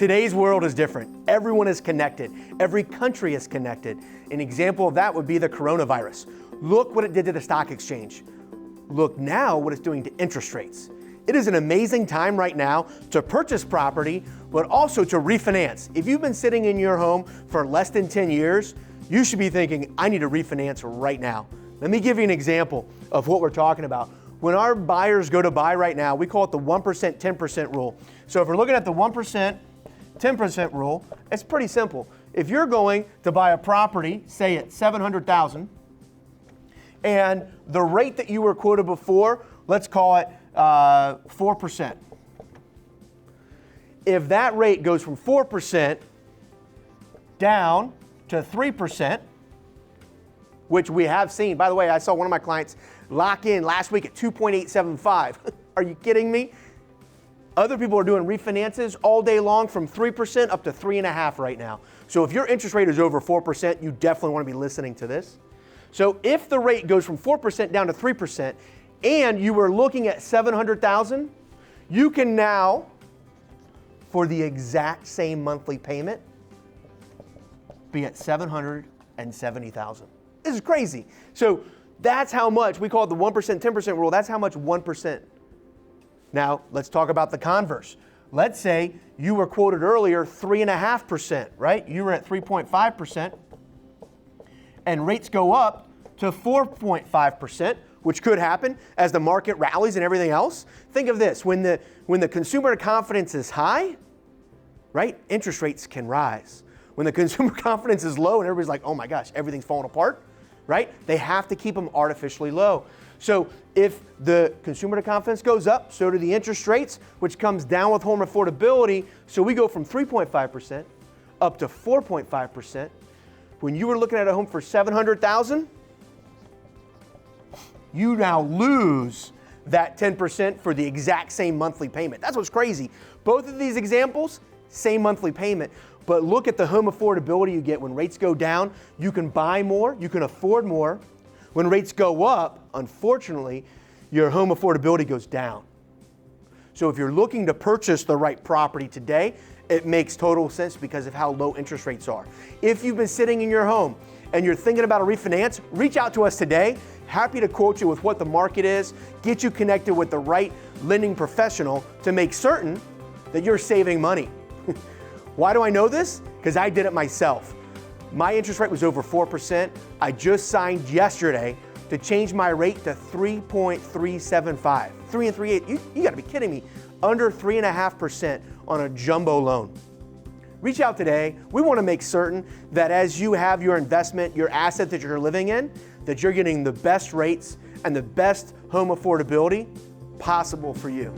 Today's world is different. Everyone is connected. Every country is connected. An example of that would be the coronavirus. Look what it did to the stock exchange. Look now what it's doing to interest rates. It is an amazing time right now to purchase property, but also to refinance. If you've been sitting in your home for less than 10 years, you should be thinking, I need to refinance right now. Let me give you an example of what we're talking about. When our buyers go to buy right now, we call it the 1%, 10% rule. So if we're looking at the 1%, 10% rule, it's pretty simple. If you're going to buy a property, say at $700,000, and the rate that you were quoted before, let's call it 4%. If that rate goes from 4% down to 3%, which we have seen, by the way, I saw one of my clients lock in last week at 2.875. Are you kidding me? Other people are doing refinances all day long from 3% up to 3.5% right now. So if your interest rate is over 4%, you definitely want to be listening to this. So if the rate goes from 4% down to 3%, and you were looking at $700,000, you can now, for the exact same monthly payment, be at $770,000. This is crazy. So that's how much, we call it the 1%, 10% rule, that's how much 1%. Now, let's talk about the converse. Let's say you were quoted earlier 3.5%, right? You were at 3.5%, and rates go up to 4.5%, which could happen as the market rallies and everything else. Think of this, when the consumer confidence is high, right, interest rates can rise. When the consumer confidence is low and everybody's like, oh my gosh, everything's falling apart, right? They have to keep them artificially low. So if the consumer confidence goes up, so do the interest rates, which comes down with home affordability. So we go from 3.5% up to 4.5%. When you were looking at a home for $700,000, you now lose that 10% for the exact same monthly payment. That's what's crazy. Both of these examples, same monthly payment. But look at the home affordability you get when rates go down. You can buy more, you can afford more. When rates go up, unfortunately, your home affordability goes down. So if you're looking to purchase the right property today, it makes total sense because of how low interest rates are. If you've been sitting in your home and you're thinking about a refinance, reach out to us today. Happy to quote you with what the market is, get you connected with the right lending professional to make certain that you're saving money. Why do I know this? Because I did it myself. My interest rate was over 4%. I just signed yesterday to change my rate to 3.375. 3 and 3/8. You gotta be kidding me. Under 3.5% on a jumbo loan. Reach out today. We want to make certain that as you have your investment, your asset that you're living in, that you're getting the best rates and the best home affordability possible for you.